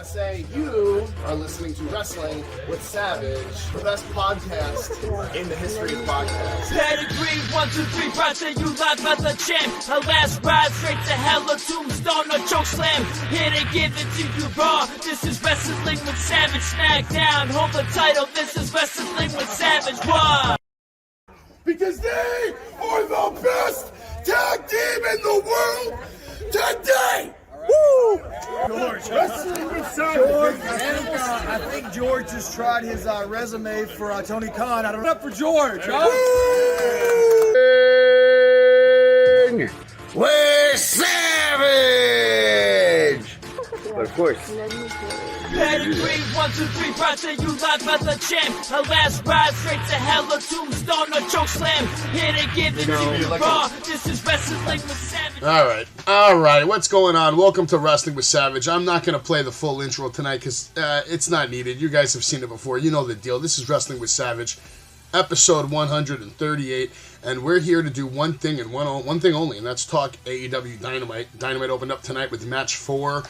Say you are listening to Wrestling with Savage, the best podcast in the history of podcasts. Pedigree, 1, 2, 3, project you live by the champ. Her last ride straight to hell, a tombstone, a choke slam. Here to give it to you raw. This is Wrestling with Savage, smackdown. Hold the title, this is Wrestling with Savage. Why? Because they are the best tag team in the world today! Woo! George, I think George just tried his resume for Tony Khan. I don't know for George. Huh? We're Savage! But of course. Pedigree, 1, 2, 3, project you live by the champ. Her last ride straight to hell, a tombstone, a choke slam. Here to give it to you raw. This is Wrestling with Savage. All right. What's going on? Welcome to Wrestling with Savage. I'm not going to play the full intro tonight because it's not needed. You guys have seen it before. You know the deal. This is Wrestling with Savage, episode 138, and we're here to do one thing and one thing only, and that's talk AEW Dynamite. Dynamite opened up tonight with match 4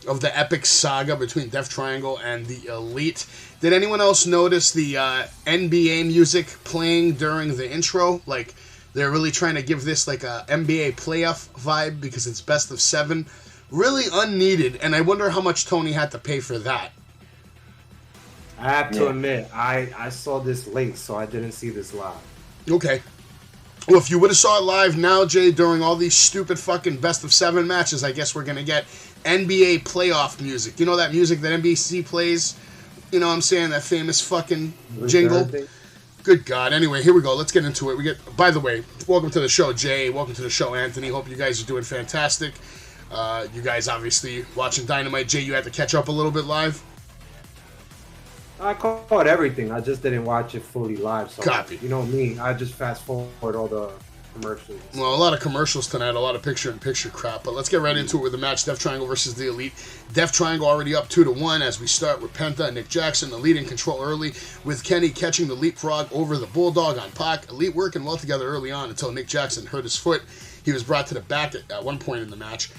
of the epic saga between Death Triangle and the Elite. Did anyone else notice the NBA music playing during the intro? Like, they're really trying to give this like a NBA playoff vibe because it's best of 7. Really unneeded, and I wonder how much Tony had to pay for that. I have to admit, I saw this late, so I didn't see this live. Okay. Well, if you would have saw it live now, Jay, during all these stupid fucking best of 7 matches, I guess we're going to get NBA playoff music. You know that music that NBC plays? You know what I'm saying? That famous fucking jingle? Good God. Anyway, here we go. Let's get into it. By the way, welcome to the show, Jay. Welcome to the show, Anthony. Hope you guys are doing fantastic. You guys obviously watching Dynamite. Jay, you had to catch up a little bit live? I caught everything. I just didn't watch it fully live. So Copy. You know me. I just fast forward all the commercials. Well, a lot of commercials tonight, a lot of picture-in-picture crap, but let's get right into it with the match, Death Triangle versus the Elite. Death Triangle already up 2-1 as we start with Penta and Nick Jackson. Elite in control early with Kenny catching the leapfrog over the Bulldog on Pac. Elite working well together early on until Nick Jackson hurt his foot. He was brought to the back at one point in the match.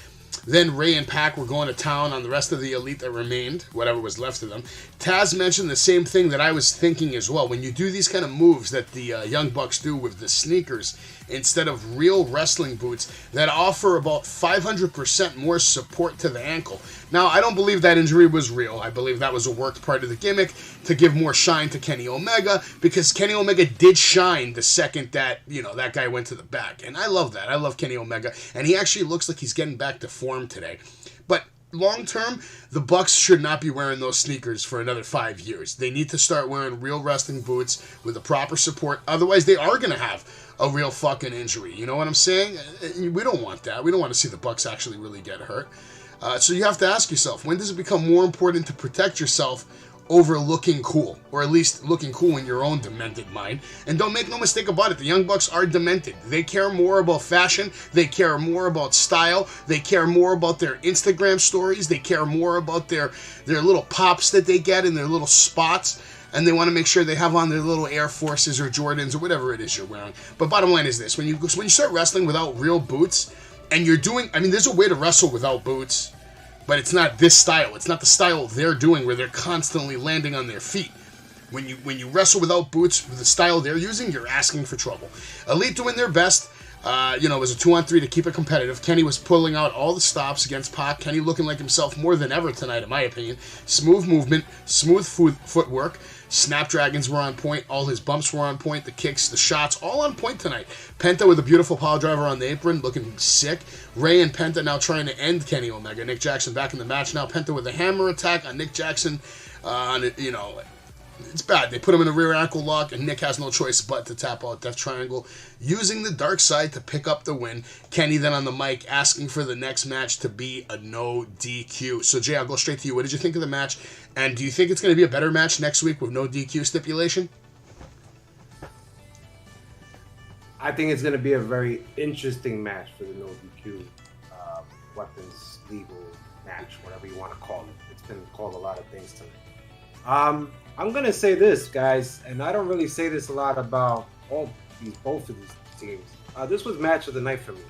Then Ray and Pac were going to town on the rest of the Elite that remained, whatever was left of them. Taz mentioned the same thing that I was thinking as well. When you do these kind of moves that the Young Bucks do with the sneakers, instead of real wrestling boots that offer about 500% more support to the ankle. Now, I don't believe that injury was real. I believe that was a worked part of the gimmick to give more shine to Kenny Omega, because Kenny Omega did shine the second that, that guy went to the back. And I love that. I love Kenny Omega. And he actually looks like he's getting back to form today. But long term, the Bucks should not be wearing those sneakers for another 5 years. They need to start wearing real wrestling boots with the proper support. Otherwise, they are going to have a real fucking injury. You know what I'm saying? We don't want that. We don't want to see the Bucks actually really get hurt. So you have to ask yourself, when does it become more important to protect yourself over looking cool, or at least looking cool in your own demented mind? And don't make no mistake about it, the Young Bucks are demented. They care more about fashion, they care more about style, they care more about their Instagram stories, they care more about their little pops that they get in their little spots, and they want to make sure they have on their little Air Forces or Jordans or whatever it is you're wearing. But bottom line is this, when you start wrestling without real boots, and you're doing, there's a way to wrestle without boots, but it's not this style. It's not the style they're doing where they're constantly landing on their feet. When you wrestle without boots with the style they're using, you're asking for trouble. Elite doing their best. It was a 2-on-3 to keep it competitive. Kenny was pulling out all the stops against Pac. Kenny looking like himself more than ever tonight, in my opinion. Smooth movement, smooth footwork. Snapdragons were on point. All his bumps were on point. The kicks, the shots, all on point tonight. Penta with a beautiful pile driver on the apron, looking sick. Ray and Penta now trying to end Kenny Omega. Nick Jackson back in the match now. Penta with a hammer attack on Nick Jackson. It's bad. They put him in a rear ankle lock, and Nick has no choice but to tap out Death Triangle, using the dark side to pick up the win. Kenny then on the mic asking for the next match to be a no DQ. So, Jay, I'll go straight to you. What did you think of the match? And do you think it's going to be a better match next week with no DQ stipulation? I think it's going to be a very interesting match for the no DQ weapons legal match, whatever you want to call it. It's been called a lot of things tonight. I'm going to say this, guys, and I don't really say this a lot about both of these teams. This was match of the night for me.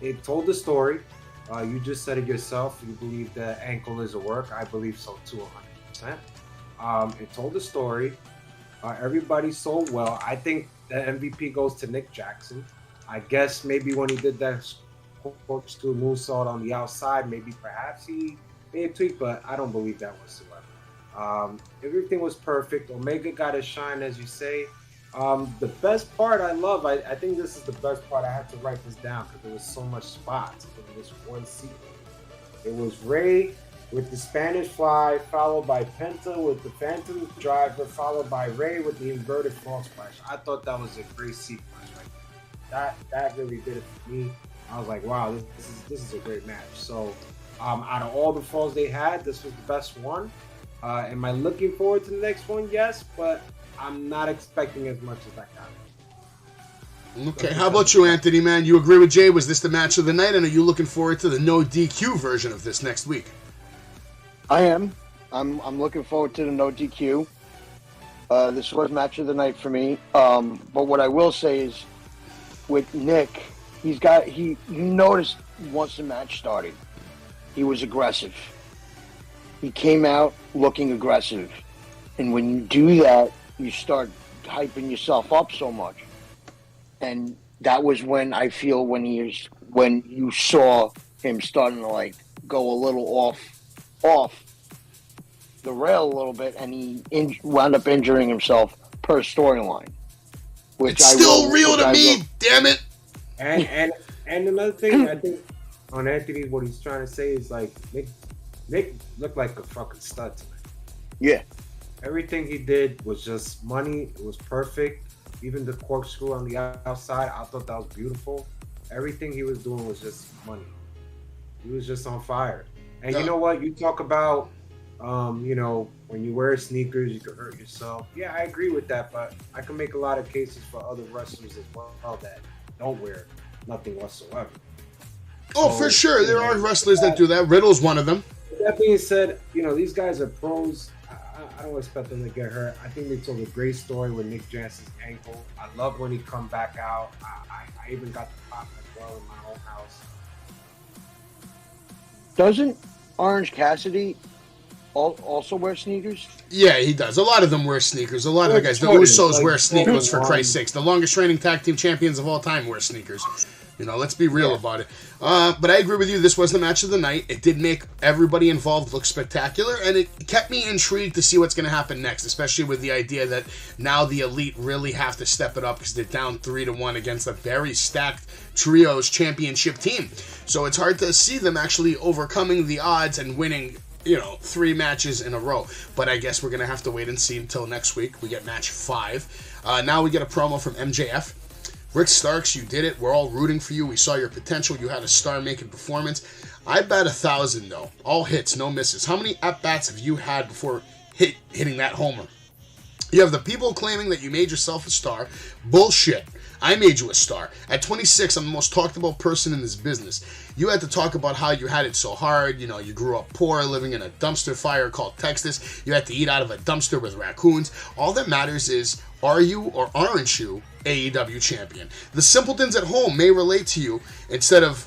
It told the story. You just said it yourself. You believe the ankle is a work. I believe so too, 100%. It told the story. Everybody sold well. I think the MVP goes to Nick Jackson. I guess maybe when he did that corkscrew moonsault on the outside, maybe perhaps he made a tweak, but I don't believe that whatsoever. Everything was perfect. Omega got his shine, as you say. The best part I love, I think this is the best part. I had to write this down because there was so much spots in this one sequence. It was Ray with the Spanish Fly, followed by Penta with the Phantom Driver, followed by Ray with the inverted frog splash. I thought that was a great sequence right there. That really did it for me. I was like, wow, this is a great match. So out of all the falls they had, this was the best one. Am I looking forward to the next one? Yes, but I'm not expecting as much as I got. Okay, how about you, Anthony, man? You agree with Jay? Was this the match of the night, and are you looking forward to the no DQ version of this next week? I am. I'm looking forward to the no DQ. This was match of the night for me. But what I will say is, with Nick, you noticed once the match started, he was aggressive. He came out looking aggressive. And when you do that, you start hyping yourself up so much. And that was when I feel when you saw him starting to like go a little off the rail a little bit, and he wound up injuring himself per storyline. It's still real to me, damn it. And another thing, I think on Anthony, what he's trying to say is like Nick looked like a fucking stud tonight. Yeah. Everything he did was just money. It was perfect. Even the corkscrew on the outside, I thought that was beautiful. Everything he was doing was just money. He was just on fire. And you know what? You talk about, when you wear sneakers, you can hurt yourself. Yeah, I agree with that, but I can make a lot of cases for other wrestlers as well that don't wear nothing whatsoever. Oh, so, for sure. There are wrestlers that do that. Riddle's one of them. That being said, these guys are pros. I don't expect them to get hurt. I think they told a great story with Nick Jackson's ankle. I love when he come back out. I even got the pop as well in my own house. Doesn't Orange Cassidy also wear sneakers? Yeah, he does. A lot of them wear sneakers. A lot of the guys, the Usos wear sneakers, for Christ's sakes. The longest reigning tag team champions of all time wear sneakers. Let's be real about it. But I agree with you. This was the match of the night. It did make everybody involved look spectacular, and it kept me intrigued to see what's going to happen next, especially with the idea that now the Elite really have to step it up because they're down 3-1 against a very stacked Trios championship team. So it's hard to see them actually overcoming the odds and winning 3 matches in a row. But I guess we're going to have to wait and see until next week. We get match 5. Now we get a promo from MJF. Rick Starks, you did it. We're all rooting for you. We saw your potential. You had a star-making performance. I bet 1,000, though. All hits, no misses. How many at-bats have you had before hitting that homer? You have the people claiming that you made yourself a star. Bullshit. I made you a star. At 26, I'm the most talked about person in this business. You had to talk about how you had it so hard. You grew up poor, living in a dumpster fire called Texas. You had to eat out of a dumpster with raccoons. All that matters is, are you or aren't you AEW champion? The simpletons at home may relate to you instead of,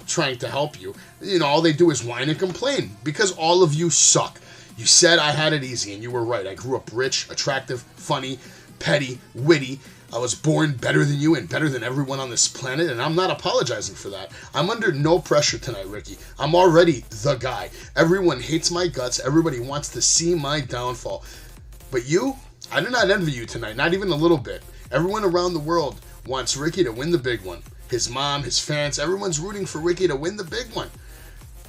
trying to help you. All they do is whine and complain because all of you suck. You said I had it easy, and you were right. I grew up rich, attractive, funny, petty, witty. I was born better than you and better than everyone on this planet, and I'm not apologizing for that. I'm under no pressure tonight, Ricky. I'm already the guy. Everyone hates my guts. Everybody wants to see my downfall. But you, I do not envy you tonight, not even a little bit. Everyone around the world wants Ricky to win the big one. His mom, his fans, everyone's rooting for Ricky to win the big one.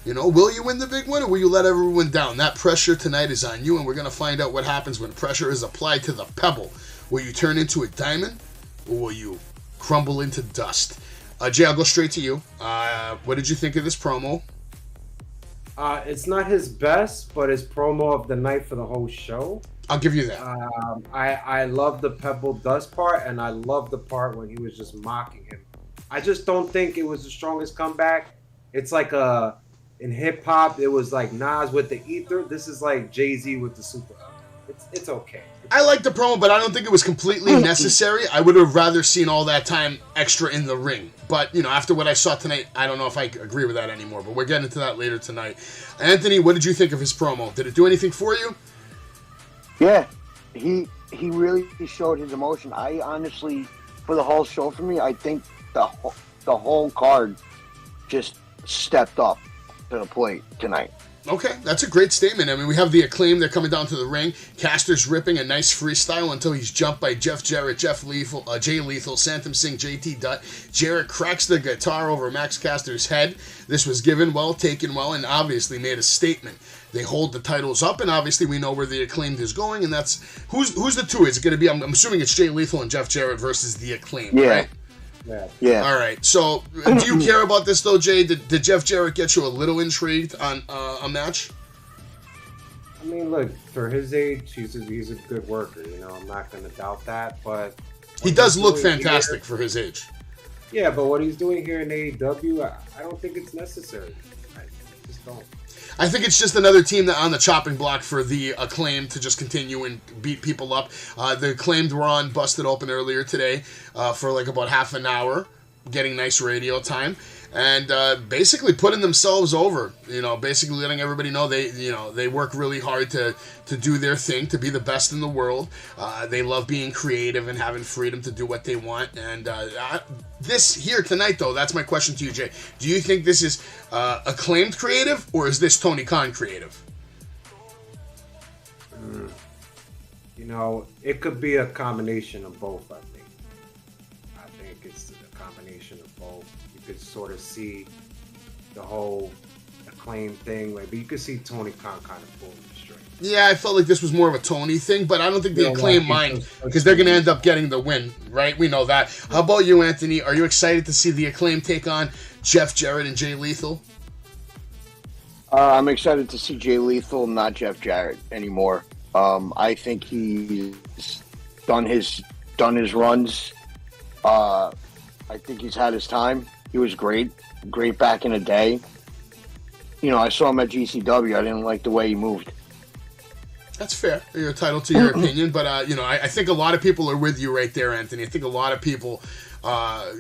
Will you win the big one or will you let everyone down? That pressure tonight is on you, and we're going to find out what happens when pressure is applied to the pebble. Will you turn into a diamond or will you crumble into dust? Jay, I'll go straight to you. What did you think of this promo? It's not his best, but his promo of the night for the whole show. I'll give you that. I love the pebble dust part, and I love the part when he was just mocking him. I just don't think it was the strongest comeback. It's like in hip hop, it was like Nas with the ether. This is like Jay-Z with the super. it's okay. I like the promo, but I don't think it was completely necessary. I would have rather seen all that time extra in the ring. But, you know, after what I saw tonight, I don't know if I agree with that anymore. But we're getting into that later tonight. Anthony, what did you think of his promo? Did it do anything for you? Yeah, he really showed his emotion. I honestly, for the whole show for me, I think the whole card just stepped up to the plate tonight. Okay, that's a great statement. I mean, we have the Acclaim. They're coming down to the ring. Caster's ripping a nice freestyle until he's jumped by Jeff Jarrett, Jay Lethal, Santam Singh, JT Dutt. Jarrett cracks the guitar over Max Caster's head. This was given well, taken well, and obviously made a statement. They hold the titles up, and obviously we know where the Acclaimed is going, and that's... Who's the two? Is it going to be... I'm assuming it's Jay Lethal and Jeff Jarrett versus the Acclaimed, right? Yeah. All right. So, do you care about this though, Jay? Did Jeff Jarrett get you a little intrigued on a match? I mean, look, for his age, he's a good worker. You know, I'm not going to doubt that. But he does look fantastic for his age. Yeah, but what he's doing here in AEW, I don't think it's necessary. I just don't. I think it's just another team that on the chopping block for the Acclaimed to just continue and beat people up. The Acclaimed were on Busted Open earlier today for like about half an hour, getting nice radio time, and basically putting themselves over. You know, basically letting everybody know they work really hard to do their thing, to be the best in the world. They love being creative and having freedom to do what they want. And this here tonight, though, that's my question to you, Jay. Do you think this is Acclaimed creative, or is this Tony Khan creative? You know, it could be a combination of both, I think. I think it's a combination of both. You could sort of see the whole Acclaim thing, but you could see Tony Khan kind of pulling the string. Yeah, I felt like this was more of a Tony thing, but I don't think the Acclaim mind, because they're going to end up getting the win, right? We know that. How about you, Anthony? Are you excited to see the Acclaim take on Jeff Jarrett and Jay Lethal? I'm excited to see Jay Lethal, not Jeff Jarrett anymore. I think he's done his runs. I think he's had his time. He was great back in the day. You know, I saw him at GCW. I didn't like the way he moved. That's fair. You're entitled to your opinion, but you know, I think a lot of people are with you right there, Anthony. I think a lot of people,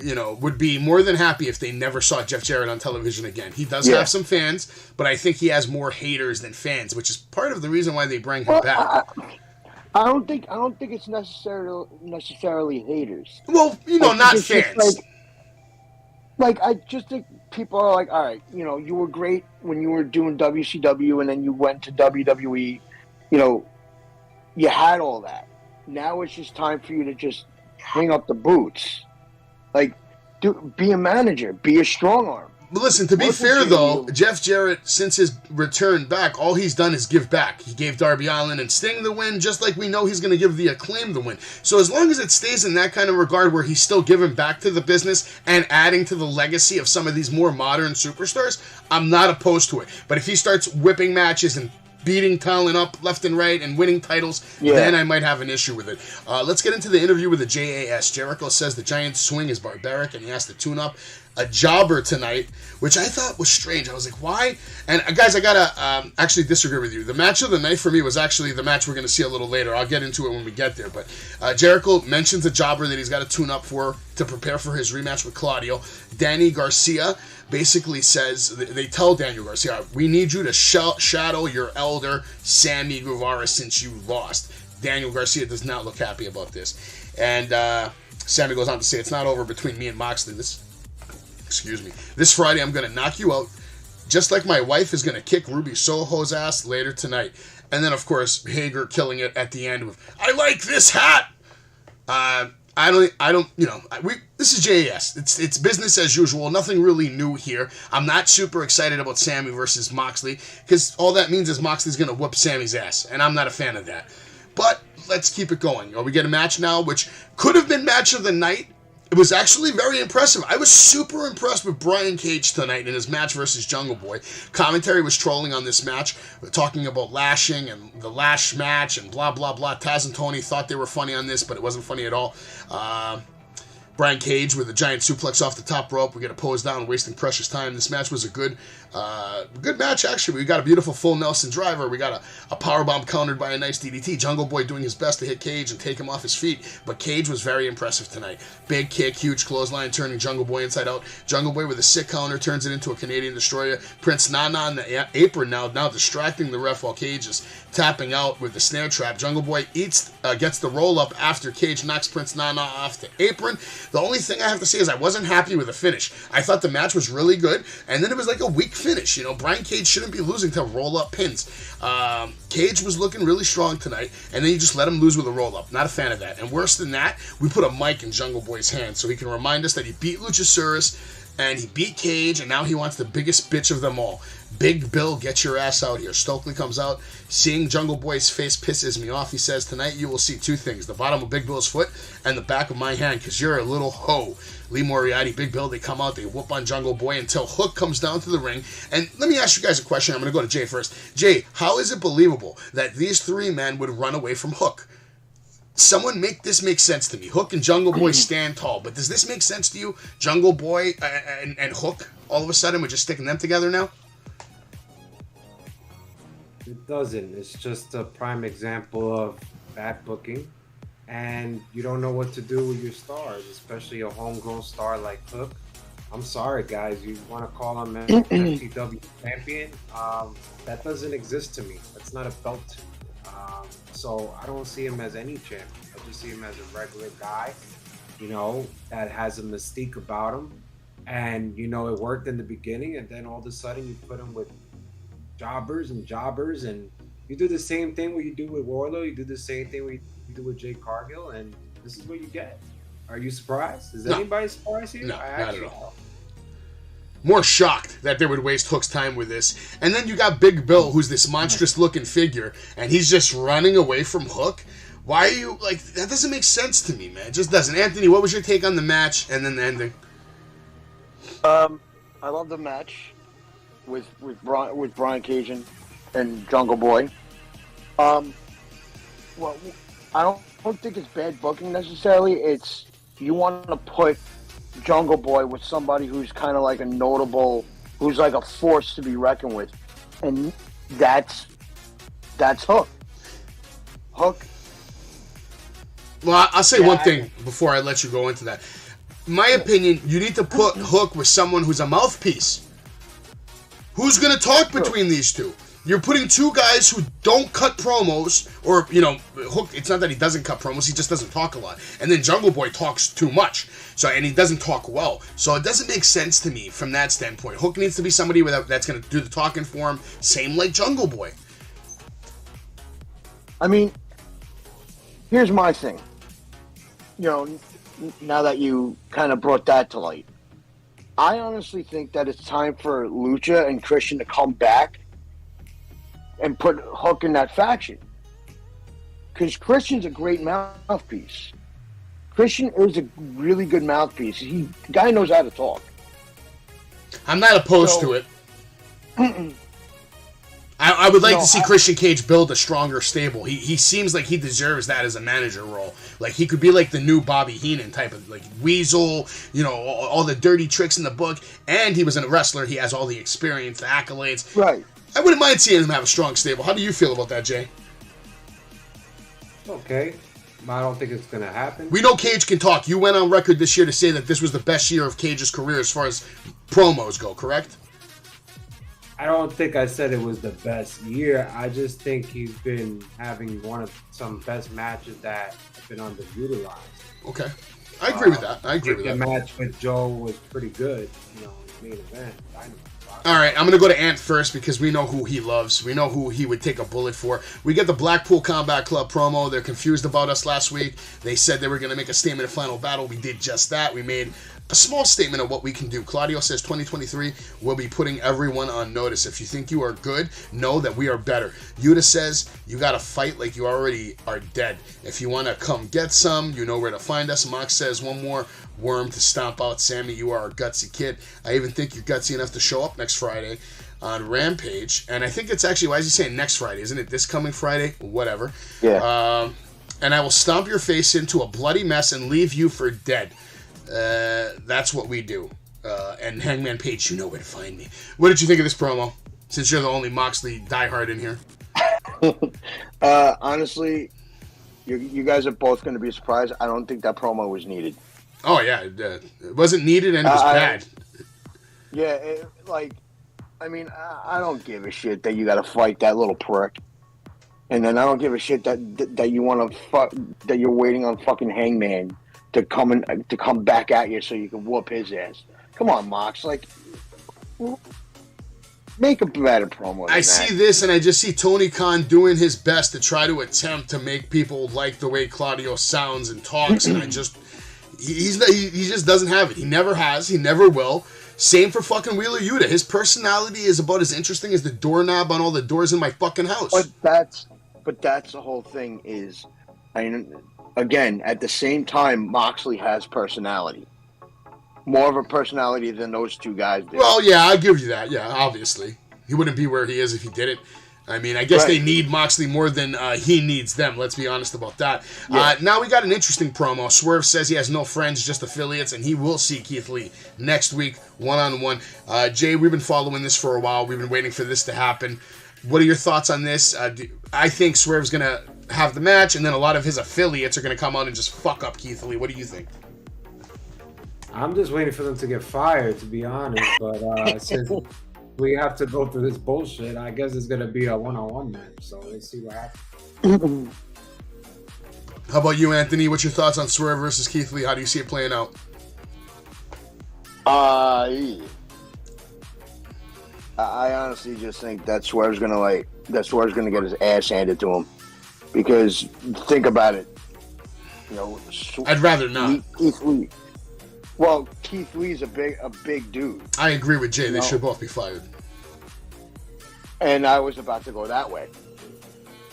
you know, would be more than happy if they never saw Jeff Jarrett on television again. He does have some fans, but I think he has more haters than fans, which is part of the reason why they bring him back. I don't think it's necessarily haters. Well, you know, not fans. Like, I just think people are like, all right, you know, you were great when you were doing WCW and then you went to WWE. You know, you had all that. Now it's just time for you to just hang up the boots. Like, be a manager. Be a strong arm. But listen, to be fair, though, Jeff Jarrett, since his return back, all he's done is give back. He gave Darby Allin and Sting the win, just like we know he's going to give the Acclaim the win. So as long as it stays in that kind of regard where he's still giving back to the business and adding to the legacy of some of these more modern superstars, I'm not opposed to it. But if he starts whipping matches and beating talent up left and right and winning titles, then I might have an issue with it. Let's get into the interview with the JAS. Jericho says the Giant's swing is barbaric and he has to tune up. A jobber tonight, which I thought was strange. I was like, why? And guys, I gotta actually disagree with you. The match of the night for me was actually the match we're gonna see a little later. I'll get into it when we get there. But Jericho mentions a jobber that he's got to tune up for to prepare for his rematch with Claudio. Danny Garcia basically says, they tell Daniel Garcia, we need you to shadow your elder Sammy Guevara since you lost. Daniel Garcia does not look happy about this. And Sammy goes on to say, it's not over between me and Moxley. This Friday I'm going to knock you out, just like my wife is going to kick Ruby Soho's ass later tonight. And then, of course, Hager killing it at the end with, I like this hat! This is JAS. It's business as usual. Nothing really new here. I'm not super excited about Sammy versus Moxley, because all that means is Moxley's going to whoop Sammy's ass, and I'm not a fan of that. But let's keep it going. We get a match now, which could have been match of the night. It was actually very impressive. I was super impressed with Brian Cage tonight in his match versus Jungle Boy. Commentary was trolling on this match, talking about lashing and the lash match and blah, blah, blah. Taz and Tony thought they were funny on this, but it wasn't funny at all. Brian Cage with a giant suplex off the top rope. We get a pose down, wasting precious time. This match was a good match, actually. We got a beautiful full Nelson driver. We got a powerbomb countered by a nice DDT. Jungle Boy doing his best to hit Cage and take him off his feet. But Cage was very impressive tonight. Big kick, huge clothesline, turning Jungle Boy inside out. Jungle Boy with a sick counter turns it into a Canadian Destroyer. Prince Nana on the apron now distracting the ref while Cage is tapping out with the snare trap. Jungle Boy gets the roll up after Cage knocks Prince Nana off the apron. The only thing I have to say is I wasn't happy with the finish. I thought the match was really good, and then it was like a weak finish. You know, Brian Cage shouldn't be losing to roll-up pins. Cage was looking really strong tonight, and then you just let him lose with a roll-up. Not a fan of that. And worse than that, we put a mic in Jungle Boy's hand so he can remind us that he beat Luchasaurus, and he beat Cage, and now he wants the biggest bitch of them all. Big Bill, get your ass out here. Stokely comes out. Seeing Jungle Boy's face pisses me off. He says, tonight you will see two things. The bottom of Big Bill's foot and the back of my hand, because you're a little hoe. Lee Moriarty, Big Bill, they come out. They whoop on Jungle Boy until Hook comes down to the ring. And let me ask you guys a question. I'm going to go to Jay first. Jay, how is it believable that these three men would run away from Hook? Someone make this make sense to me. Hook and Jungle Boy stand tall, but does this make sense to you? Jungle Boy and Hook, all of a sudden, we're just sticking them together now? It doesn't. It's just a prime example of bad booking, and you don't know what to do with your stars, especially a homegrown star like Hook. I'm sorry, guys. You want to call him an FTW champion? That doesn't exist to me. That's not a belt to me. So I don't see him as any champion. I just see him as a regular guy, you know, that has a mystique about him. And, you know, it worked in the beginning, and then all of a sudden you put him with jobbers, and you do the same thing what you do with Warlow. You do the same thing what you do with Jay Cargill, and this is what you get. Are you surprised? Is anybody surprised here? No, not at all. More shocked that they would waste Hook's time with this. And then you got Big Bill, who's this monstrous-looking figure, and he's just running away from Hook. Why are you, like, that doesn't make sense to me, man. It just doesn't. Anthony, what was your take on the match and then the ending? I love the match with Brian Cage and Jungle Boy. Well, I don't think it's bad booking necessarily. It's you want to put Jungle Boy with somebody who's kind of like a notable, who's like a force to be reckoned with, and that's Hook. Hook. Well, I'll say one thing before I let you go into that. In my opinion, you need to put Hook with someone who's a mouthpiece. Who's going to talk between these two? You're putting two guys who don't cut promos, or, you know, Hook, it's not that he doesn't cut promos, he just doesn't talk a lot. And then Jungle Boy talks too much, and he doesn't talk well. So it doesn't make sense to me from that standpoint. Hook needs to be somebody that's going to do the talking for him, same like Jungle Boy. I mean, here's my thing. You know, now that you kind of brought that to light, I honestly think that it's time for Lucha and Christian to come back and put Hook in that faction. Because Christian's a great mouthpiece. Christian is a really good mouthpiece. The guy knows how to talk. I'm not opposed to it. I would like to see Christian Cage build a stronger stable. He seems like he deserves that as a manager role. Like, he could be like the new Bobby Heenan type of, like, weasel, you know, all the dirty tricks in the book. And he was a wrestler. He has all the experience, the accolades. Right. I wouldn't mind seeing him have a strong stable. How do you feel about that, Jay? Okay. I don't think it's going to happen. We know Cage can talk. You went on record this year to say that this was the best year of Cage's career as far as promos go, correct? I don't think I said it was the best year. I just think he's been having some best matches that have been underutilized. Okay. I agree with that. The match with Joe was pretty good, you know, in the main event. All right, I'm going to go to Ant first because we know who he loves. We know who he would take a bullet for. We get the Blackpool Combat Club promo. They're confused about us last week. They said they were going to make a statement of final battle. We did just that. We made a small statement of what we can do. Claudio says 2023, we'll be putting everyone on notice. If you think you are good, know that we are better. Yuta says, you got to fight like you already are dead. If you want to come get some, you know where to find us. Mox says, one more worm to stomp out. Sammy, you are a gutsy kid. I even think you're gutsy enough to show up next Friday on Rampage. And I think it's actually, why is he saying next Friday? Isn't it this coming Friday? Whatever. Yeah. And I will stomp your face into a bloody mess and leave you for dead. That's what we do. And Hangman Page, you know where to find me. What did you think of this promo? Since you're the only Moxley diehard in here. Honestly, you guys are both going to be surprised. I don't think that promo was needed. Oh, yeah. It wasn't needed, and it was bad. Yeah, I don't give a shit that you got to fight that little prick. And then I don't give a shit that you want to that you're waiting on fucking Hangman to come back at you so you can whoop his ass. Come on, Mox. Like, make a better promo than I that. see this, and I just see Tony Khan doing his best to try to attempt to make people like the way Claudio sounds and talks, and he just doesn't have it. He never has. He never will. Same for fucking Wheeler Yuta. His personality is about as interesting as the doorknob on all the doors in my fucking house. But that's the whole thing is, again, at the same time, Moxley has personality. More of a personality than those two guys do. Well, yeah, I give you that. Yeah, obviously. He wouldn't be where he is if he didn't. I mean, I guess they need Moxley more than he needs them. Let's be honest about that. Yeah. Now we got an interesting promo. Swerve says he has no friends, just affiliates, and he will see Keith Lee next week, one-on-one. Jay, we've been following this for a while. We've been waiting for this to happen. What are your thoughts on this? I think Swerve's going to have the match, and then a lot of his affiliates are going to come out and just fuck up Keith Lee. What do you think? I'm just waiting for them to get fired, to be honest. But since we have to go through this bullshit, I guess it's going to be a one-on-one match. So let's see what happens. How about you, Anthony? What's your thoughts on Swerve versus Keith Lee? How do you see it playing out? I honestly just think that Swerve's gonna get his ass handed to him, because think about it, I'd rather not. Keith Lee. Well, Keith Lee's a big dude. I agree with Jay. They should both be fired. And I was about to go that way.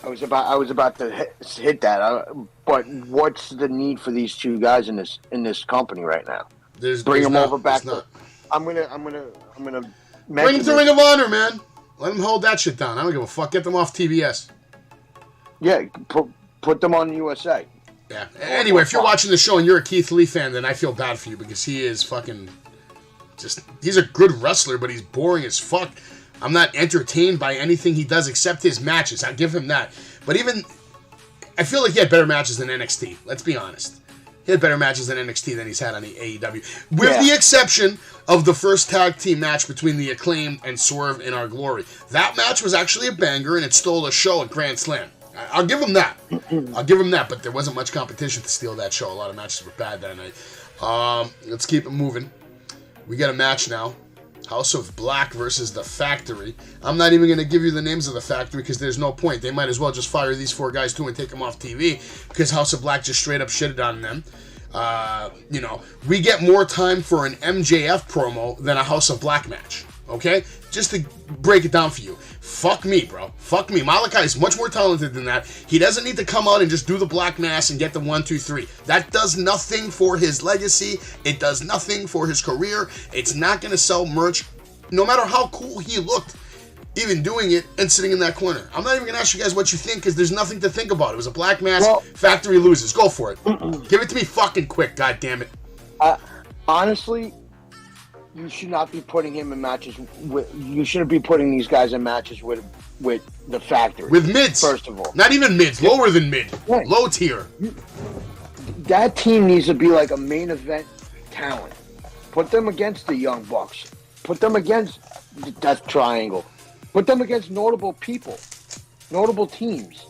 I was about to hit that. But what's the need for these two guys in this company right now? Bring them over back. I'm gonna bring them to Ring of Honor, man. Let them hold that shit down. I don't give a fuck. Get them off TBS. Yeah, put them on USA. Yeah. Anyway, if you're watching the show and you're a Keith Lee fan, then I feel bad for you, because he is fucking he's a good wrestler, but he's boring as fuck. I'm not entertained by anything he does except his matches. I give him that. But I feel like he had better matches than NXT. Let's be honest. He had better matches than NXT than he's had on the AEW. With the exception of the first tag team match between the Acclaimed and Swerve in Our Glory. That match was actually a banger, and it stole a show at Grand Slam. I'll give him that. But there wasn't much competition to steal that show. A lot of matches were bad that night. Let's keep it moving. We got a match now. House of Black versus The Factory. I'm not even going to give you the names of The Factory, because there's no point. They might as well just fire these four guys too and take them off TV, because House of Black just straight up shitted on them. We get more time for an MJF promo than a House of Black match. Okay? Just to break it down for you. Fuck me, bro. Fuck me. Malachi is much more talented than that. He doesn't need to come out and just do the black mass and get the 1, 2, 3. That does nothing for his legacy. It does nothing for his career. It's not going to sell merch, no matter how cool he looked, even doing it and sitting in that corner. I'm not even going to ask you guys what you think, because there's nothing to think about. It was a black mass. Factory loses. Go for it. Give it to me fucking quick, goddammit. Honestly, you should not be putting him in matches you shouldn't be putting these guys in matches with the Factory. With mids. First of all. Not even mids. Lower than mid. Right. Low tier. That team needs to be like a main event talent. Put them against the Young Bucks. Put them against the Death Triangle. Put them against notable people. Notable teams.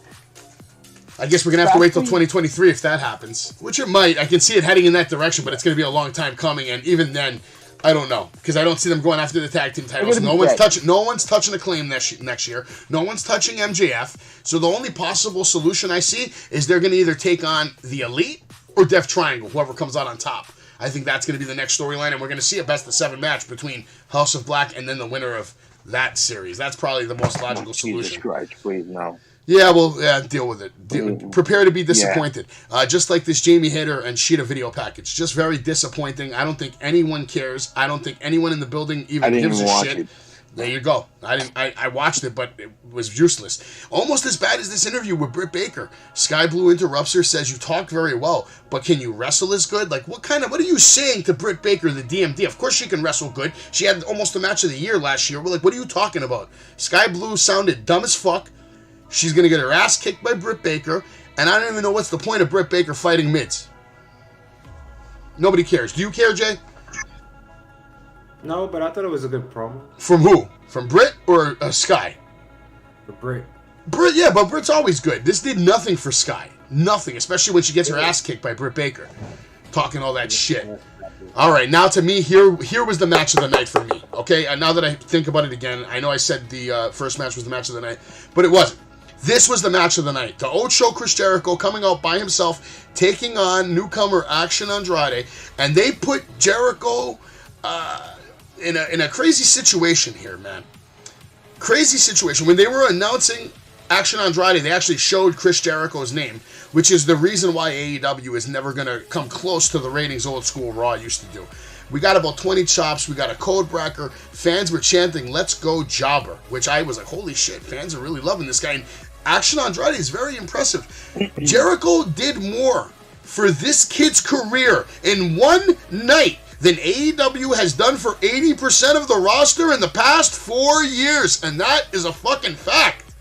I guess we're going to have to wait till 2023 if that happens. Which it might. I can see it heading in that direction, but it's going to be a long time coming, and even then, I don't know, because I don't see them going after the tag team titles. No one's touching Acclaim next year. No one's touching MJF. So the only possible solution I see is they're going to either take on the Elite or Death Triangle, whoever comes out on top. I think that's going to be the next storyline, and we're going to see a best-of-7 match between House of Black and then the winner of that series. That's probably the most logical solution. Jesus Christ, please, no. Yeah, well, deal with it. Prepare to be disappointed. Yeah. Just like this Jamie Hayter and Sheeta video package. Just very disappointing. I don't think anyone cares. I don't think anyone in the building even gives a shit. There you go. I watched it, but it was useless. Almost as bad as this interview with Britt Baker. Sky Blue interrupts her, says you talk very well, but can you wrestle as good? Like, what are you saying to Britt Baker, the DMD? Of course she can wrestle good. She had almost a match of the year last year. We're like, what are you talking about? Sky Blue sounded dumb as fuck. She's going to get her ass kicked by Britt Baker, and I don't even know what's the point of Britt Baker fighting mids. Nobody cares. Do you care, Jay? No, but I thought it was a good promo. From who? From Britt or Sky? For Britt. Britt, yeah, but Britt's always good. This did nothing for Sky. Nothing, especially when she gets her ass kicked by Britt Baker. Talking all that shit. All right, now to me, here was the match of the night for me. Okay, and now that I think about it again, I know I said the first match was the match of the night, but it wasn't. This was the match of the night. The old show Chris Jericho coming out by himself, taking on newcomer Action Andrade, and they put Jericho in a crazy situation here, man. Crazy situation. When they were announcing Action Andrade, they actually showed Chris Jericho's name, which is the reason why AEW is never going to come close to the ratings old school Raw used to do. We got about 20 chops. We got a code breaker. Fans were chanting, "Let's go Jobber," which I was like, holy shit, fans are really loving this guy. And Action Andrade is very impressive. Jericho did more for this kid's career in one night than AEW has done for 80% of the roster in the past 4 years. And that is a fucking fact.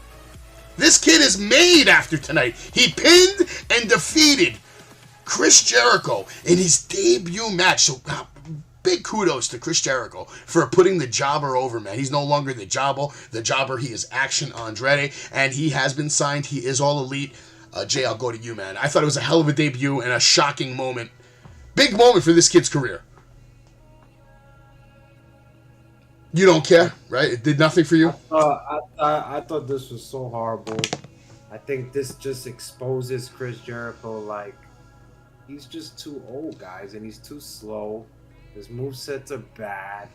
This kid is made after tonight. He pinned and defeated Chris Jericho in his debut match. So big kudos to Chris Jericho for putting the jobber over, man. He's no longer the jobber. He is Action Andrade, and he has been signed. He is All Elite. Jay, I'll go to you, man. I thought it was a hell of a debut and a shocking moment. Big moment for this kid's career. You don't care, right? It did nothing for you? I thought this was so horrible. I think this just exposes Chris Jericho like he's just too old, guys, and he's too slow. His movesets are bad.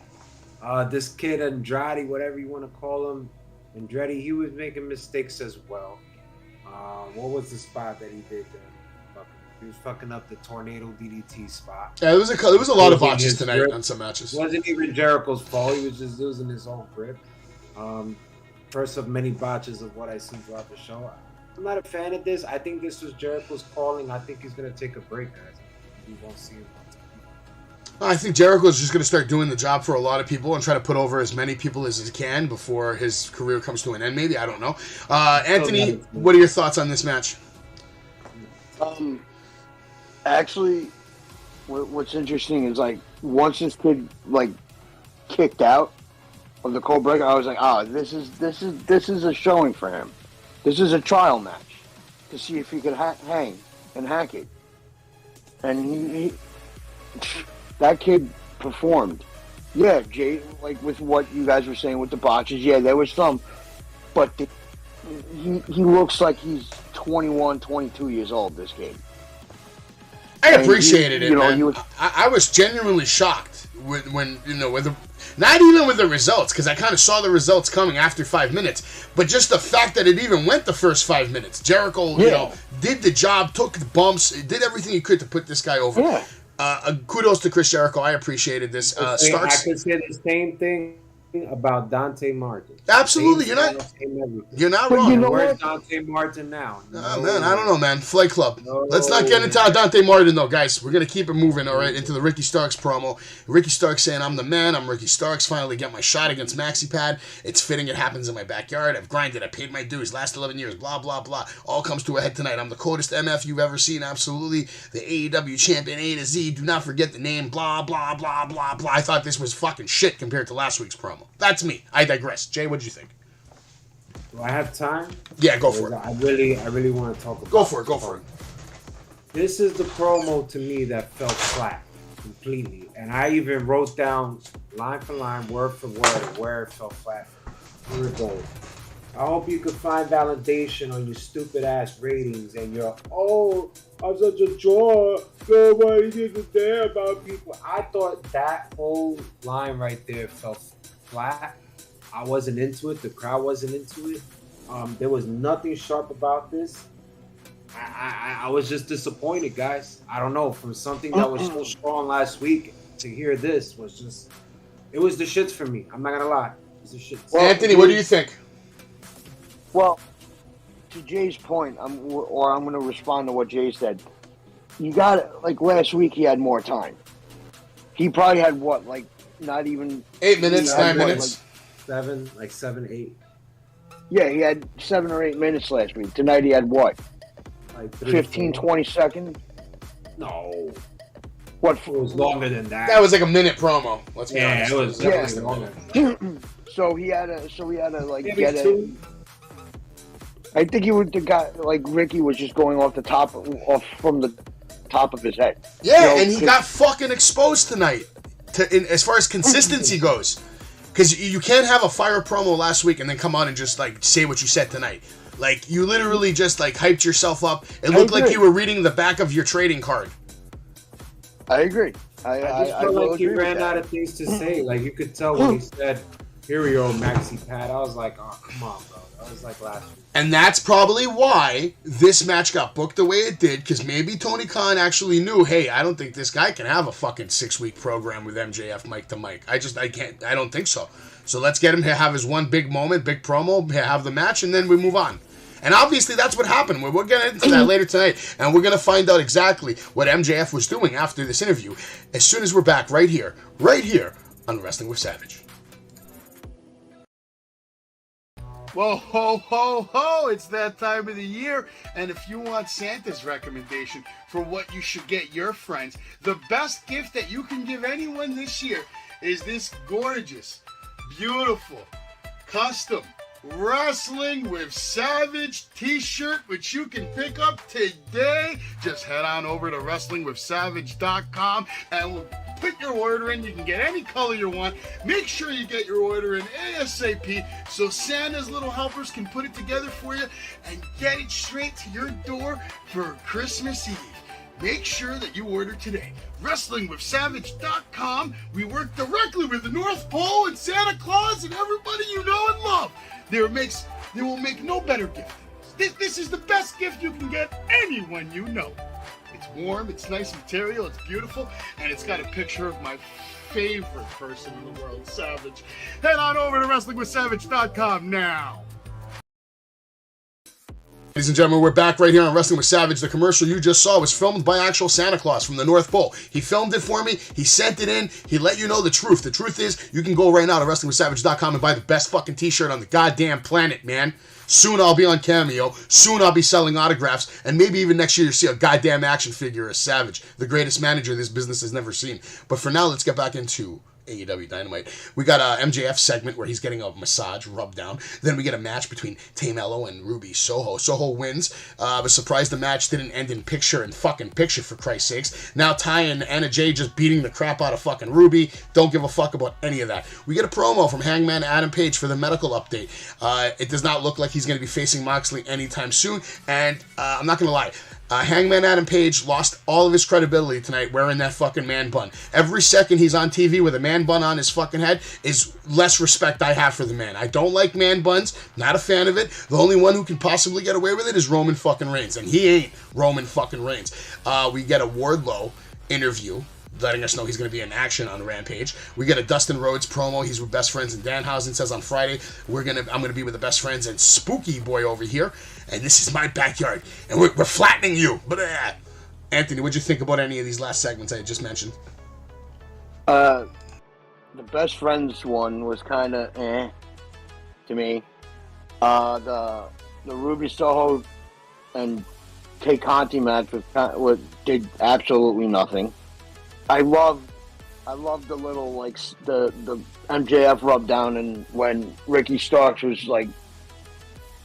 This kid Andrade, whatever you want to call him, Andrade, he was making mistakes as well. What was the spot that he did there? He was fucking up the tornado DDT spot. Yeah, there was a lot of botches tonight on some matches. It wasn't even Jericho's fault. He was just losing his own grip. First of many botches of what I see throughout the show. I'm not a fan of this. I think this was Jericho's calling. I think he's going to take a break, guys. We won't see him. I think Jericho's just going to start doing the job for a lot of people and try to put over as many people as he can before his career comes to an end, maybe. I don't know. Anthony, what are your thoughts on this match? Actually, what's interesting is, like, once this kid, like, kicked out of the cold break, I was like, this is a showing for him. This is a trial match to see if he could hang and hack it. And he that kid performed. Yeah, Jay, like with what you guys were saying with the botches, yeah, there was some, but he looks like he's 21, 22 years old, this kid. I appreciated it, man. I was genuinely shocked when not even with the results, because I kind of saw the results coming after 5 minutes, but just the fact that it even went the first 5 minutes. Jericho, did the job, took the bumps, did everything he could to put this guy over. Yeah. Kudos to Chris Jericho. I appreciated this. I could say the same thing about Dante Martin. Absolutely, you're not wrong. You know Where's what? Dante Martin now? Oh, man, I don't know, man. Flight Club. Let's not get into Dante Martin, though, guys. We're going to keep it moving, all right, into the Ricky Starks promo. Ricky Starks saying, I'm the man. I'm Ricky Starks. Finally get my shot against MaxiPad. It's fitting. It happens in my backyard. I've grinded. I paid my dues. Last 11 years. Blah, blah, blah. All comes to a head tonight. I'm the coldest MF you've ever seen. Absolutely. The AEW champion A to Z. Do not forget the name. Blah, blah, blah, blah, blah. I thought this was fucking shit compared to last week's promo. That's me. I digress. Jay, what'd you think? Do I have time? Yeah, go for it. I really want to talk about Go for it. This is the promo to me that fell flat completely. And I even wrote down line for line, word for word, where it fell flat. Here it goes. I hope you can find validation on your stupid ass ratings and your, I'm such a draw. Nobody gives a damn about people. I thought that whole line right there fell flat. I wasn't into it. The crowd wasn't into it. There was nothing sharp about this. I was just disappointed, guys. I don't know. From something that was so strong last week to hear this was just, it was the shits for me. I'm not gonna lie. Piece of shit. Well, Anthony, what do you think? Well, to Jay's point, I'm going to respond to what Jay said. You got it. Like last week, he had more time. He probably had what, like not even 8 minutes, 9 what, minutes. Like 7, 8. Yeah, he had 7 or 8 minutes last week. Tonight he had what? Like 3, 15, 4. 20 seconds? No. What? It was longer than that. That was like a minute promo. Let's be honest. it was definitely longer than that. So he had to like Maybe get it. 2. I think he would. The guy like Ricky was just going off from the top of his head. Yeah, You know, and he got fucking exposed tonight. As far as consistency goes, because you can't have a fire promo last week and then come on and just like say what you said tonight. Like you literally just like hyped yourself up. It looked like you were reading the back of your trading card. I agree. I just felt like he ran out of things to say. Like you could tell when he said, "Here we go, Maxi Pad." I was like, "Oh, come on, bro." That was like last week. And that's probably why this match got booked the way it did, because maybe Tony Khan actually knew, hey, I don't think this guy can have a fucking 6-week program with MJF mic to mic. I don't think so. So let's get him to have his one big moment, big promo, have the match, and then we move on. And obviously that's what happened. We're getting into that later tonight, and we're going to find out exactly what MJF was doing after this interview as soon as we're back right here on Wrestling with Savage. Well, ho, ho, ho, it's that time of the year, and if you want Santa's recommendation for what you should get your friends, the best gift that you can give anyone this year is this gorgeous, beautiful, custom Wrestling with Savage t-shirt, which you can pick up today. Just head on over to wrestlingwithsavage.com and we'll put your order in. You can get any color you want. Make sure you get your order in ASAP so Santa's little helpers can put it together for you and get it straight to your door for Christmas Eve. Make sure that you order today. WrestlingWithSavage.com. We work directly with the North Pole and Santa Claus and everybody you know and love. They will make no better gift than this. This is the best gift you can get anyone you know. It's warm, it's nice material, it's beautiful, and it's got a picture of my favorite person in the world, Savage. Head on over to WrestlingWithSavage.com now. Ladies and gentlemen, we're back right here on Wrestling with Savage. The commercial you just saw was filmed by actual Santa Claus from the North Pole. He filmed it for me. He sent it in. He let you know the truth. The truth is, you can go right now to WrestlingWithSavage.com and buy the best fucking t-shirt on the goddamn planet, man. Soon I'll be on Cameo. Soon I'll be selling autographs. And maybe even next year you'll see a goddamn action figure of Savage, the greatest manager this business has never seen. But for now, let's get back into AEW Dynamite. We got a MJF segment where he's getting a massage, rub down. Then we get a match between Tamello and Ruby Soho. Soho wins. I was surprised the match didn't end in picture for Christ's sakes. Now Ty and Anna Jay just beating the crap out of fucking Ruby. Don't give a fuck about any of that. We get a promo from Hangman Adam Page for the medical update. It does not look like he's going to be facing Moxley anytime soon. And I'm not going to lie. Hangman Adam Page lost all of his credibility tonight wearing that fucking man bun. Every second he's on TV with a man bun on his fucking head is less respect I have for the man. I don't like man buns, not a fan of it. The only one who can possibly get away with it is Roman fucking Reigns, and he ain't Roman fucking Reigns. We get a Wardlow interview letting us know he's going to be in action on Rampage. We get a Dustin Rhodes promo. He's with Best Friends in Danhausen. Says on Friday, I'm going to be with the Best Friends and Spooky Boy over here. And this is my backyard. And we're flattening you. But Anthony, what'd you think about any of these last segments I just mentioned? The Best Friends one was kind of to me. The Ruby Soho and Tay Conti match did absolutely nothing. I love the little the MJF rub down, and when Ricky Starks was like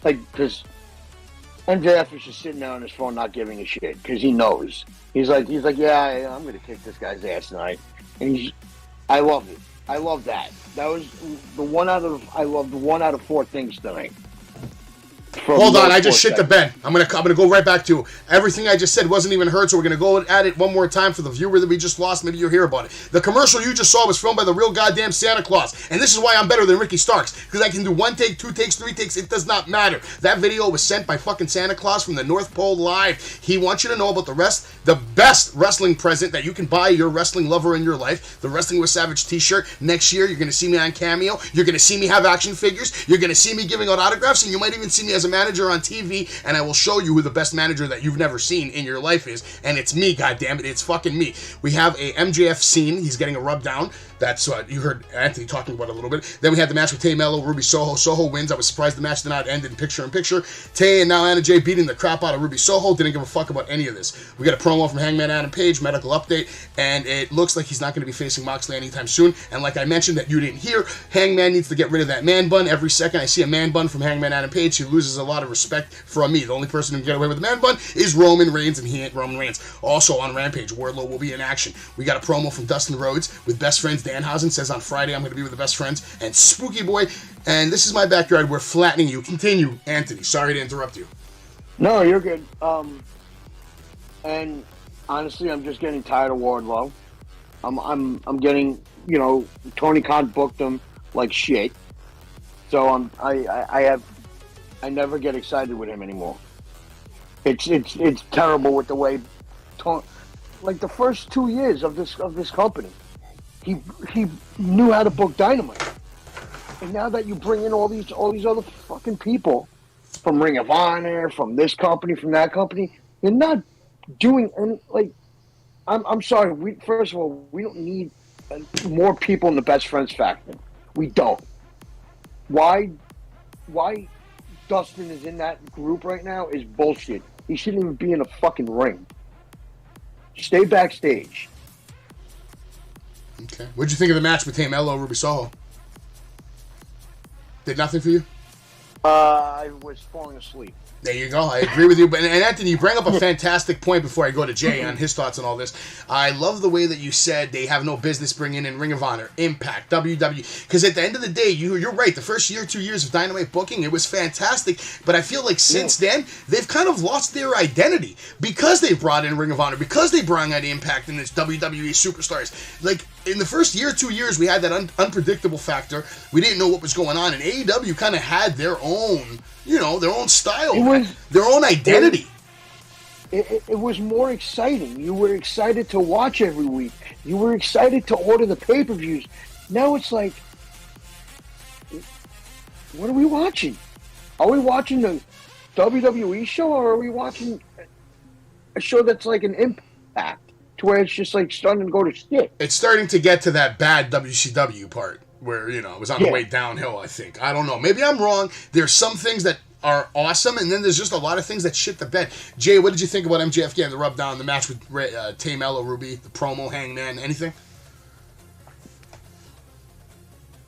because MJF was just sitting there on his phone not giving a shit because he knows he's like yeah, I'm gonna kick this guy's ass tonight, and I loved it. I love that. That was I loved 1 out of 4 things tonight. from Hold on, the I just sports shit the bed. I'm gonna go right back to everything I just said wasn't even heard, so we're gonna go at it one more time for the viewer that we just lost. Maybe you'll hear about it. The commercial you just saw was filmed by the real goddamn Santa Claus, and this is why I'm better than Ricky Starks, because I can do 1 take, 2 takes, 3 takes. It does not matter. That video was sent by fucking Santa Claus from the North Pole live. He wants you to know about the best wrestling present that you can buy your wrestling lover in your life, the Wrestling with Savage t-shirt. Next year, you're gonna see me on Cameo. You're gonna see me have action figures. You're gonna see me giving out autographs, and you might even see me as a manager on TV, and I will show you who the best manager that you've never seen in your life is, and it's me, goddammit, it's fucking me. We have a MJF scene. He's getting a rub down. That's what you heard Anthony talking about a little bit. Then we had the match with Tay Mello, Ruby Soho. Soho wins. I was surprised the match did not end in picture-in-picture. Tay and now Anna Jay beating the crap out of Ruby Soho. Didn't give a fuck about any of this. We got a promo from Hangman Adam Page, medical update, and it looks like he's not going to be facing Moxley anytime soon. And like I mentioned that you didn't hear, Hangman needs to get rid of that man bun. Every second I see a man bun from Hangman Adam Page, he loses a lot of respect from me. The only person who can get away with the man bun is Roman Reigns, and he ain't Roman Reigns. Also on Rampage, Wardlow will be in action. We got a promo from Dustin Rhodes with Best Friends Danhausen. Says on Friday I'm going to be with the Best Friends and Spooky Boy. And this is my backyard. We're flattening you. Continue, Anthony. Sorry to interrupt you. No, you're good. And honestly, I'm just getting tired of Wardlow. I'm getting, Tony Khan booked him like shit. So I never get excited with him anymore. It's terrible with the way, like the first 2 years of this company, he knew how to book Dynamite, and now that you bring in all these other fucking people from Ring of Honor, from this company, from that company, you're not doing any, like. I'm sorry. First of all, we don't need more people in the Best Friends faction. We don't. Why Dustin is in that group right now is bullshit. He shouldn't even be in a fucking ring. Stay backstage. Okay. What'd you think of the match between Mello and Ruby Soho? Did nothing for you? I was falling asleep. There you go. I agree with you. And Anthony, you bring up a fantastic point before I go to Jay on his thoughts on all this. I love the way that you said they have no business bringing in Ring of Honor, Impact, WWE. Because at the end of the day, you're right. The first year, 2 years of Dynamite booking, it was fantastic. But I feel like since then, they've kind of lost their identity. Because they brought in Ring of Honor, because they brought in Impact and its WWE superstars. Like, in the first year, 2 years, we had that unpredictable factor. We didn't know what was going on. And AEW kind of had their own, their own style, their own identity. It was more exciting. You were excited to watch every week. You were excited to order the pay-per-views. Now it's like, what are we watching? Are we watching the WWE show, or are we watching a show that's like an Impact, to where it's just like starting to go to shit? It's starting to get to that bad WCW part where, it was on the way downhill, I think. I don't know. Maybe I'm wrong. There's some things that are awesome, and then there's just a lot of things that shit the bed. Jay, what did you think about MJF getting the rub down, the match with Tay Mello, Ruby, the promo, Hangman, anything?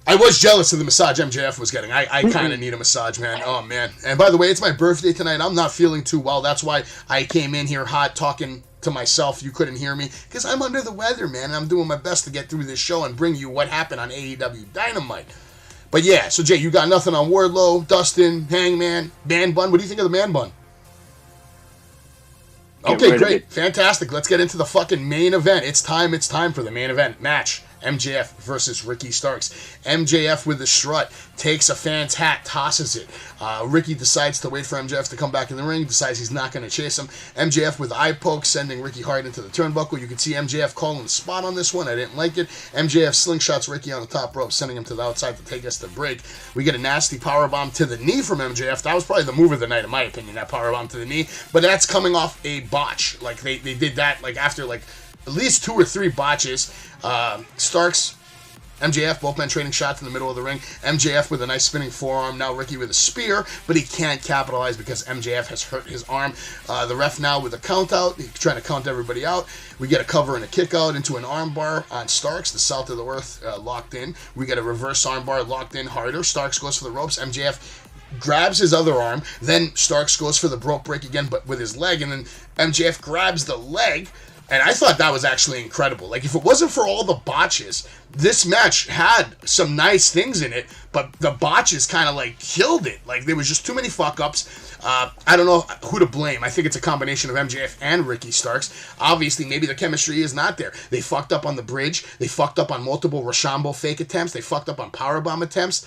I was jealous of the massage MJF was getting. I kind of need a massage, man. Oh, man. And by the way, it's my birthday tonight. I'm not feeling too well. That's why I came in here hot talking to myself. You couldn't hear me because I'm under the weather, man. And I'm doing my best to get through this show and bring you what happened on AEW Dynamite. But yeah, so Jay, you got nothing on Wardlow, Dustin, Hangman, Man Bun. What do you think of the Man Bun? Okay, great. Fantastic. Let's get into the fucking main event. It's time for the main event match. MJF versus Ricky Starks. MJF with the strut takes a fan's hat, tosses it. Ricky decides to wait for MJF to come back in the ring, decides he's not going to chase him. MJF with eye poke, sending Ricky hard into the turnbuckle. You can see MJF calling the spot on this one. I didn't like it. MJF slingshots Ricky on the top rope, sending him to the outside to take us to break. We get a nasty powerbomb to the knee from MJF. That was probably the move of the night, in my opinion, that powerbomb to the knee. But that's coming off a botch. Like, they did that, like, after, like, at least 2 or 3 botches. Starks, MJF, both men trading shots in the middle of the ring. MJF with a nice spinning forearm. Now Ricky with a spear, but he can't capitalize because MJF has hurt his arm. The ref now with a count out. He's trying to count everybody out. We get a cover and a kick out into an armbar on Starks. The South of the Earth locked in. We get a reverse armbar locked in harder. Starks goes for the ropes. MJF grabs his other arm. Then Starks goes for the rope break again, but with his leg. And then MJF grabs the leg. And I thought that was actually incredible. Like, if it wasn't for all the botches, this match had some nice things in it, but the botches kind of like killed it. Like there was just too many fuck ups. I don't know who to blame. I think it's a combination of MJF and Ricky Starks. Obviously, maybe the chemistry is not there. They fucked up on the bridge. They fucked up on multiple Rochambeau fake attempts. They fucked up on powerbomb attempts.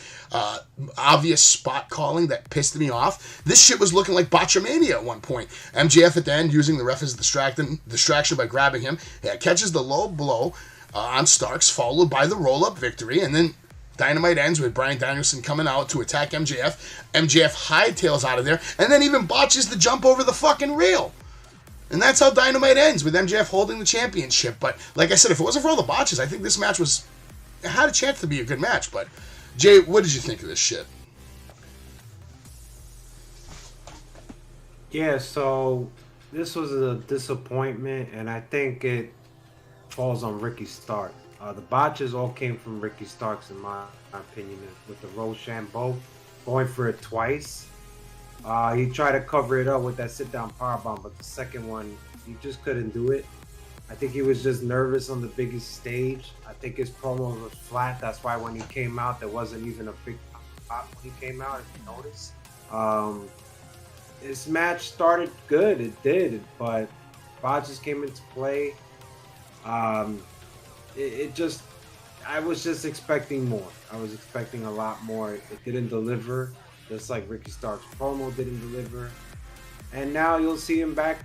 Obvious spot calling that pissed me off. This shit was looking like botchamania at one point. MJF at the end using the ref as distraction by grabbing him. Yeah, catches the low blow on Starks, followed by the roll-up victory, and then Dynamite ends with Bryan Danielson coming out to attack MJF. MJF hightails out of there, and then even botches the jump over the fucking rail. And that's how Dynamite ends, with MJF holding the championship. But like I said, if it wasn't for all the botches, I think this match had a chance to be a good match. But Jay, what did you think of this shit? Yeah, so this was a disappointment, and I think it falls on Ricky Stark. The botches all came from Ricky Starks, in my opinion, with the Rochambeau going for it twice. He tried to cover it up with that sit-down powerbomb, but the second one, he just couldn't do it. I think he was just nervous on the biggest stage. I think his promo was flat. That's why when he came out, there wasn't even a big pop when he came out, if you notice. This match started good, it did, but botches came into play. I was just expecting more. I was expecting a lot more. It didn't deliver, just like Ricky Stark's promo didn't deliver. And now you'll see him back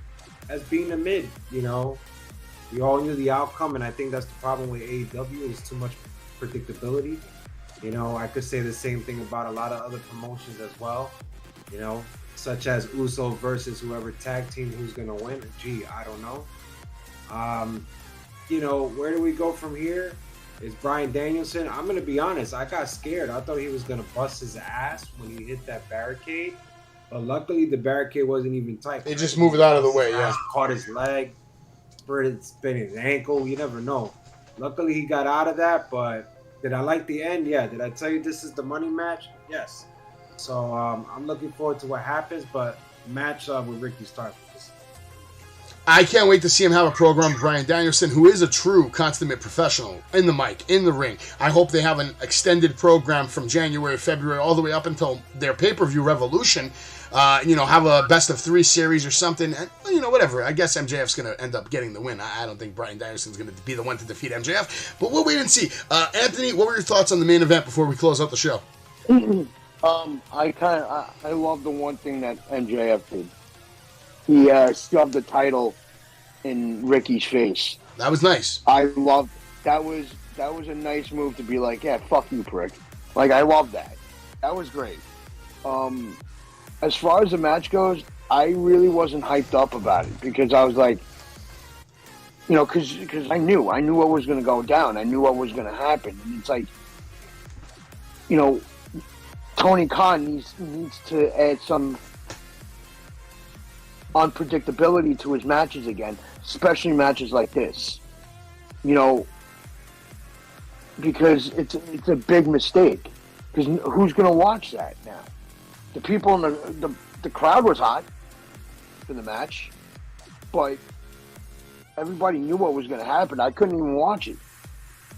as being a mid, you know. We all knew the outcome, and I think that's the problem with AEW, is too much predictability. You know, I could say the same thing about a lot of other promotions as well, you know, such as Uso versus whoever tag team who's going to win. Gee, I don't know. You know, where do we go from here? Is Bryan Danielson? I'm going to be honest. I got scared. I thought he was going to bust his ass when he hit that barricade. But luckily, the barricade wasn't even tight. They just moved it out of the way, yeah. Caught his leg, spin his ankle. You never know. Luckily, he got out of that. But did I like the end? Yeah. Did I tell you this is the money match? Yes. So I'm looking forward to what happens. But match with Ricky Stark. I can't wait to see him have a program with Bryan Danielson, who is a true consummate professional in the mic, in the ring. I hope they have an extended program from January, February, all the way up until their pay-per-view Revolution. You know, have a best-of-3 series or something. And, you know, whatever. I guess MJF's going to end up getting the win. I don't think Bryan Danielson's going to be the one to defeat MJF. But we'll wait and see. Anthony, what were your thoughts on the main event before we close out the show? I love the one thing that MJF did. He shoved the title in Ricky's face. That was nice. I loved that. Was a nice move to be like, yeah, fuck you, prick. Like, I love that. That was great. As far as the match goes, I really wasn't hyped up about it because I was like, you know, because I knew what was going to go down. I knew what was going to happen. And it's like, you know, Tony Khan needs to add some unpredictability to his matches again, especially matches like this. You know, because it's a big mistake. Because who's going to watch that now? The people in the crowd was hot for the match, but everybody knew what was going to happen. I couldn't even watch it.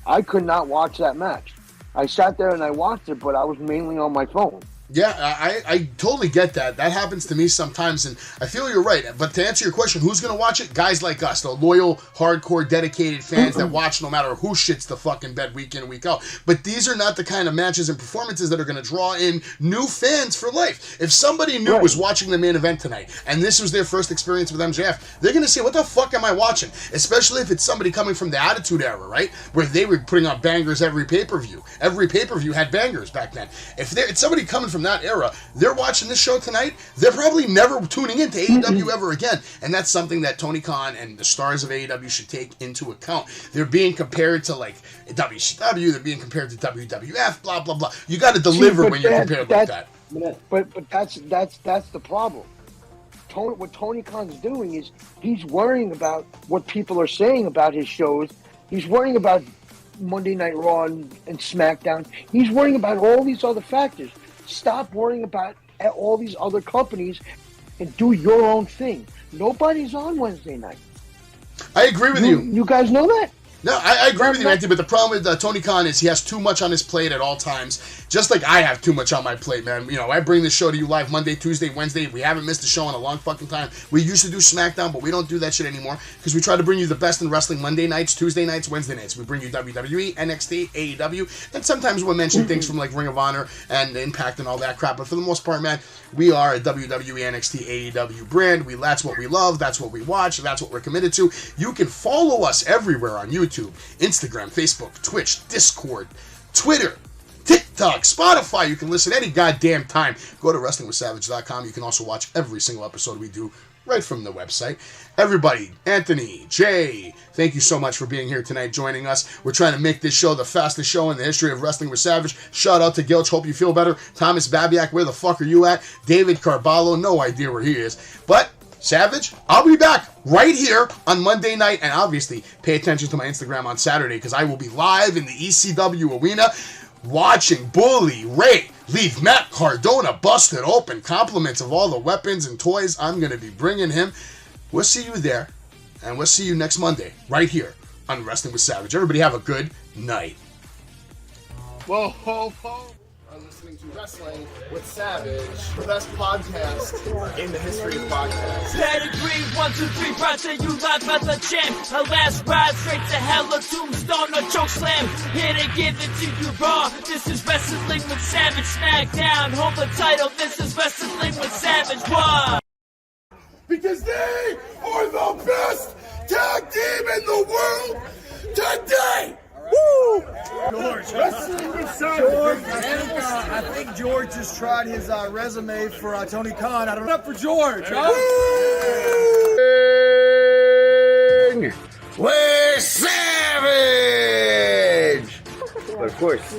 I could not watch that match. I sat there and I watched it, but I was mainly on my phone. Yeah, I totally get that. That happens to me sometimes, and I feel you're right. But to answer your question, who's going to watch it? Guys like us, the loyal, hardcore, dedicated fans that watch no matter who shits the fucking bed week in and week out. But these are not the kind of matches and performances that are going to draw in new fans for life. If somebody new was watching the main event tonight, and this was their first experience with MJF, they're going to say, what the fuck am I watching? Especially if it's somebody coming from the Attitude Era, right? Where they were putting on bangers every pay-per-view. Every pay-per-view had bangers back then. If it's somebody coming from that era, they're watching this show tonight, they're probably never tuning into AEW ever again. And that's something that Tony Khan and the stars of AEW should take into account. They're being compared to like WCW, they're being compared to WWF, blah, blah, blah. You got to deliver when you're compared like that. But that's the problem. What Tony Khan's doing is he's worrying about what people are saying about his shows. He's worrying about Monday Night Raw and SmackDown. He's worrying about all these other factors. Stop worrying about all these other companies and do your own thing. Nobody's on Wednesday night. I agree with you. You guys know that? No, I agree with you, Anthony, but the problem with Tony Khan is he has too much on his plate at all times, just like I have too much on my plate, man. You know, I bring this show to you live Monday, Tuesday, Wednesday. We haven't missed a show in a long fucking time. We used to do SmackDown, but we don't do that shit anymore because we try to bring you the best in wrestling Monday nights, Tuesday nights, Wednesday nights. We bring you WWE, NXT, AEW, and sometimes we'll mention things from like Ring of Honor and Impact and all that crap, but for the most part, man, we are a WWE, NXT, AEW brand. That's what we love, that's what we watch, that's what we're committed to. You can follow us everywhere on YouTube, Instagram, Facebook, Twitch, Discord, Twitter, TikTok, Spotify. You can listen any goddamn time. Go to wrestlingwithsavage.com. You can also watch every single episode we do right from the website. Everybody, Anthony, Jay, thank you so much for being here tonight, joining us. We're trying to make this show the fastest show in the history of Wrestling with Savage. Shout out to Gilch, hope you feel better. Thomas Babiak, where the fuck are you at? David Carballo, no idea where he is. But Savage, I'll be back right here on Monday night, and obviously pay attention to my Instagram on Saturday because I will be live in the ECW arena watching Bully Ray leave Matt Cardona busted open. Compliments of all the weapons and toys I'm going to be bringing him. We'll see you there, and we'll see you next Monday right here on Wrestling with Savage. Everybody have a good night. Whoa, ho, ho. Are listening to Wrestling with Savage, the best podcast in the history of podcasts. Pedigree, 1, 2, 3, proud to you live by the champ. Her last ride straight to hell, a tombstone, a choke slam. Here to give it to you raw. This is Wrestling with Savage. Smackdown, hold the title. This is Wrestling with Savage. Why? Because they are the best tag team in the world today. Woo! George, Wrestling with George, Savage. I think George just tried his resume for Tony Khan. I don't know. Up for George, huh? With Savage. Of course.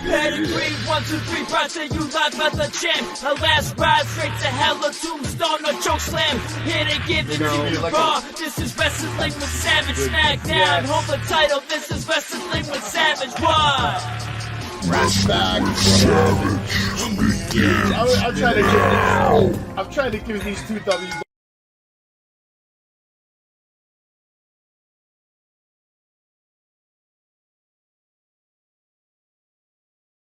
Pedigree, 1, 2, 3, proud to you live by the champ. Her last ride straight to hell, a tombstone, a choke slam. Here to give it to you raw. This is Wrestling with Savage. Smackdown, hold the title. This is Wrestling with Savage. Why? I'm trying to give these two W's.